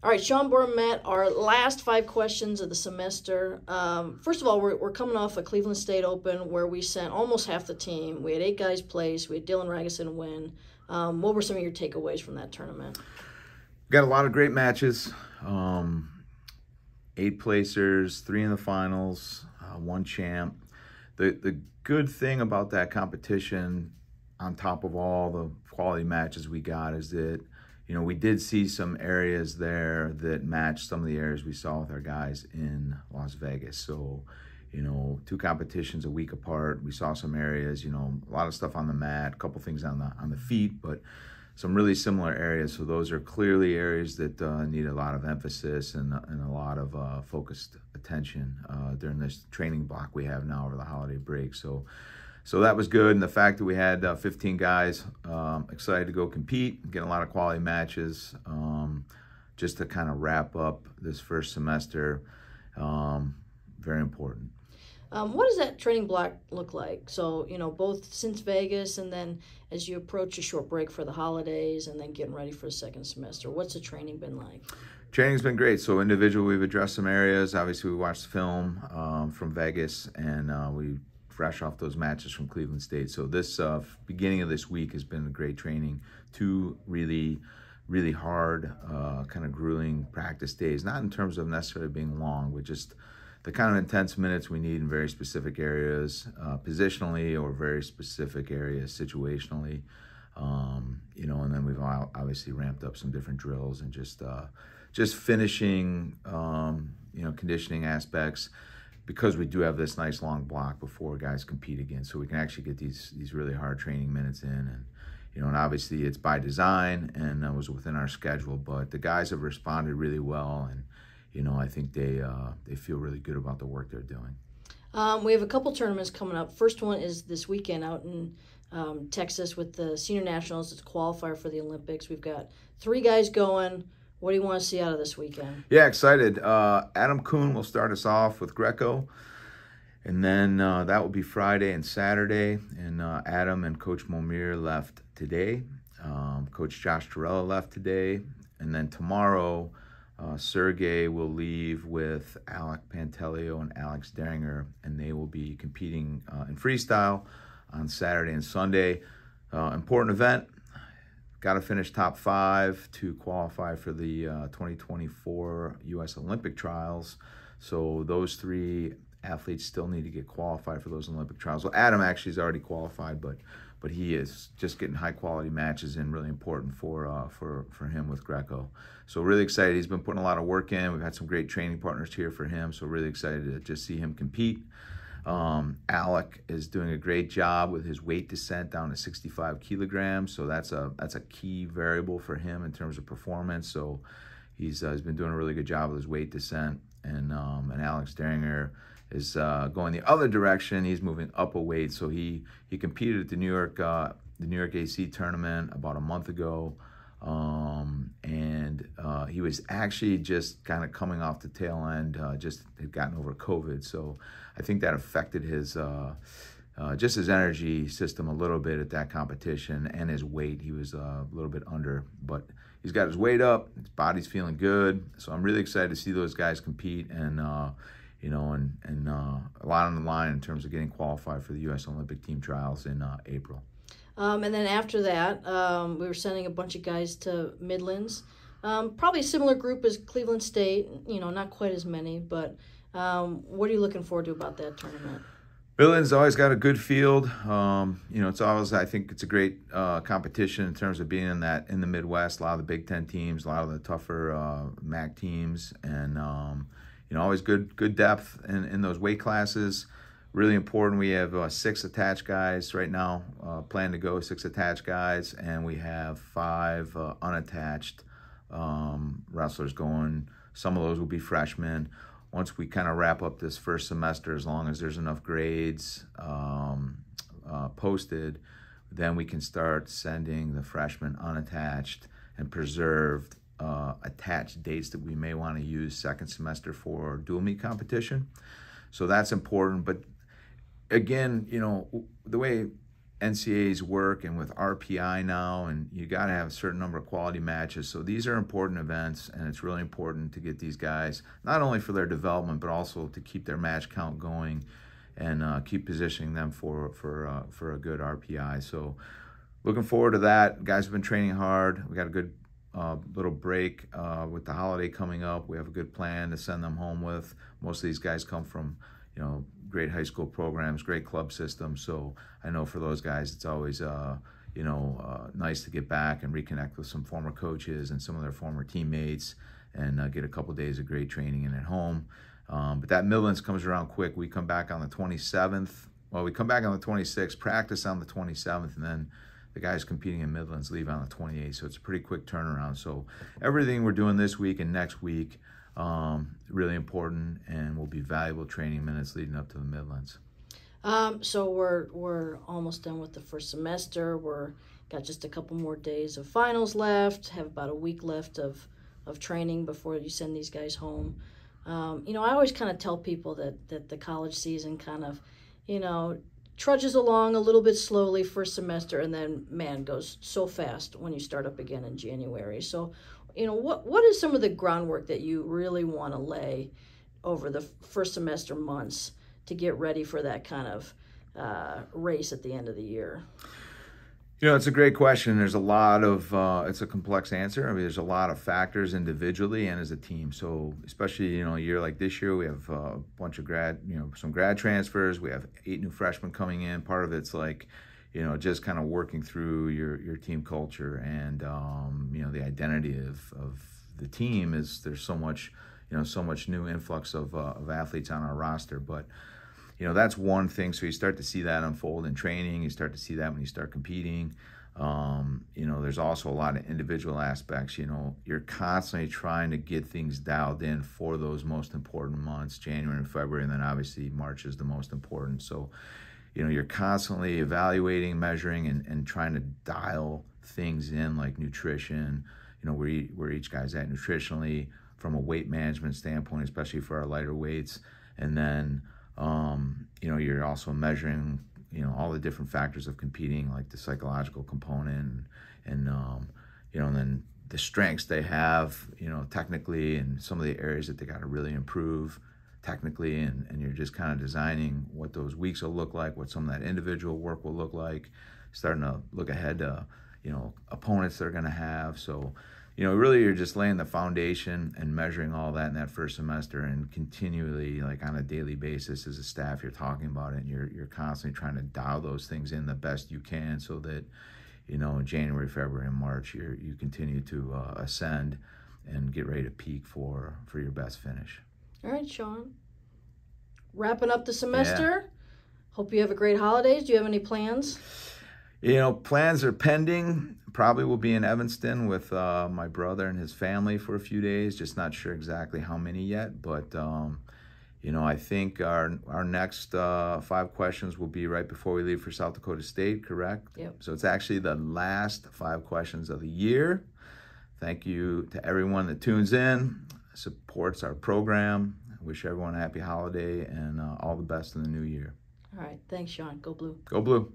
All right, Sean Bormet, our last 5 questions of the semester. First of all, we're coming off a Cleveland State Open where we sent almost half the team. We had 8 guys place. We had Dylan Ragusin win. What were some of your takeaways from that tournament? Got a lot of great matches. 8 placers, 3 in the finals, 1 champ. The good thing about that competition, on top of all the quality matches we got, is that we did see some areas there that matched some of the areas we saw with our guys in Las Vegas. So, 2 competitions a week apart. We saw some areas, a lot of stuff on the mat, a couple things on the feet, but some really similar areas. So those are clearly areas that need a lot of emphasis and a lot of focused attention during this training block we have now over the holiday break. So that was good, and the fact that we had 15 guys excited to go compete, get a lot of quality matches, just to kind of wrap up this first semester, very important. What does that training block look like? So, both since Vegas and then as you approach a short break for the holidays and then getting ready for the second semester, what's the training been like? Training's been great. So individually, we've addressed some areas. Obviously, we watched the film from Vegas, and we fresh off those matches from Cleveland State. So this beginning of this week has been a great training. 2 really, really hard, kind of grueling practice days. Not in terms of necessarily being long, but just the kind of intense minutes we need in very specific areas, positionally, or very specific areas situationally. And then we've obviously ramped up some different drills and just finishing, conditioning aspects, because we do have this nice long block before guys compete again, so we can actually get these really hard training minutes in. And and obviously it's by design and it was within our schedule, but the guys have responded really well, and I think they feel really good about the work they're doing. We have a couple tournaments coming up. First one is this weekend out in Texas with the Senior Nationals. It's a qualifier for the Olympics. We've got 3 guys going. What do you want to see out of this weekend? Yeah, excited. Adam Kuhn will start us off with Greco, and then that will be Friday and Saturday. And Adam and Coach Momir left today. Coach Josh Torella left today. And then tomorrow, Sergey will leave with Alec Pantelio and Alex Deringer, and they will be competing in freestyle on Saturday and Sunday. Important event. Got to finish top 5 to qualify for the 2024 U.S. Olympic trials. So those 3 athletes still need to get qualified for those Olympic trials. Well, Adam actually is already qualified, but he is just getting high quality matches in, really important for him with Greco. So really excited. He's been putting a lot of work in. We've had some great training partners here for him, so really excited to just see him compete. Alec is doing a great job with his weight descent down to 65 kilograms. So that's a key variable for him in terms of performance. So he's been doing a really good job with his weight descent. And Alex Deringer is going the other direction. He's moving up a weight. So he competed at the New York AC tournament about a month ago. And he was actually just kind of coming off the tail end, just had gotten over COVID. So I think that affected his just his energy system a little bit at that competition, and his weight. He was a little bit under, but he's got his weight up. His body's feeling good. So I'm really excited to see those guys compete, and a lot on the line in terms of getting qualified for the U.S. Olympic team trials in April. And then after that, we were sending a bunch of guys to Midlands. Probably a similar group as Cleveland State, not quite as many, but what are you looking forward to about that tournament? Midlands always got a good field. It's always, I think it's a great competition in terms of being in the Midwest. A lot of the Big Ten teams, a lot of the tougher MAC teams, and always good depth in those weight classes. Really important. We have 6 attached guys right now, plan to go 6 attached guys, and we have 5 unattached wrestlers going. Some of those will be freshmen. Once we kind of wrap up this first semester, as long as there's enough grades posted, then we can start sending the freshmen unattached and preserved attached dates that we may want to use second semester for dual meet competition. So that's important. But again, the way NCAA's work and with RPI now, and you got to have a certain number of quality matches. So these are important events, and it's really important to get these guys, not only for their development, but also to keep their match count going and keep positioning them for a good RPI. So looking forward to that. Guys have been training hard. We got a good little break with the holiday coming up. We have a good plan to send them home with. Most of these guys come from, you know, great high school programs, great club systems. So I know for those guys, it's always, nice to get back and reconnect with some former coaches and some of their former teammates and get a couple days of great training in at home. But that Midlands comes around quick. We come back on the 27th. Well, we come back on the 26th, practice on the 27th, and then the guys competing in Midlands leave on the 28th. So it's a pretty quick turnaround. So everything we're doing this week and next week, really important, and will be valuable training minutes leading up to the Midlands. So we're almost done with the first semester. We're got just a couple more days of finals left. Have about a week left of training before you send these guys home. I always kind of tell people that the college season kind of, trudges along a little bit slowly first semester, and then, man, goes so fast when you start up again in January. So, what is some of the groundwork that you really want to lay over the first semester months to get ready for that kind of race at the end of the year? It's a great question. There's a lot of, it's a complex answer. I mean, there's a lot of factors individually and as a team. So especially, a year like this year, we have a bunch of some grad transfers. We have 8 new freshmen coming in. Part of it's like, just kind of working through your team culture and, the identity of the team is there's so much new influx of athletes on our roster. But, that's one thing. So you start to see that unfold in training. You start to see that when you start competing. There's also a lot of individual aspects. You're constantly trying to get things dialed in for those most important months, January and February, and then obviously March is the most important. So, you're constantly evaluating, measuring, and trying to dial things in like nutrition, where each guy's at nutritionally from a weight management standpoint, especially for our lighter weights. And then, you're also measuring, all the different factors of competing, like the psychological component and then the strengths they have, technically, and some of the areas that they got to really improve technically. And you're just kind of designing what those weeks will look like, what some of that individual work will look like, starting to look ahead to, opponents they're going to have. So, really you're just laying the foundation and measuring all that in that first semester, and continually, like on a daily basis as a staff, you're talking about it, and you're constantly trying to dial those things in the best you can so that, in January, February, and March, you continue to ascend and get ready to peak for your best finish. All right, Sean. Wrapping up the semester. Yeah. Hope you have a great holidays. Do you have any plans? Plans are pending. Probably will be in Evanston with my brother and his family for a few days. Just not sure exactly how many yet. But, I think our next 5 questions will be right before we leave for South Dakota State, correct? Yep. So it's actually the last 5 questions of the year. Thank you to everyone that tunes in, supports our program. I wish everyone a happy holiday and all the best in the new year. All right. Thanks, Sean. Go Blue. Go Blue.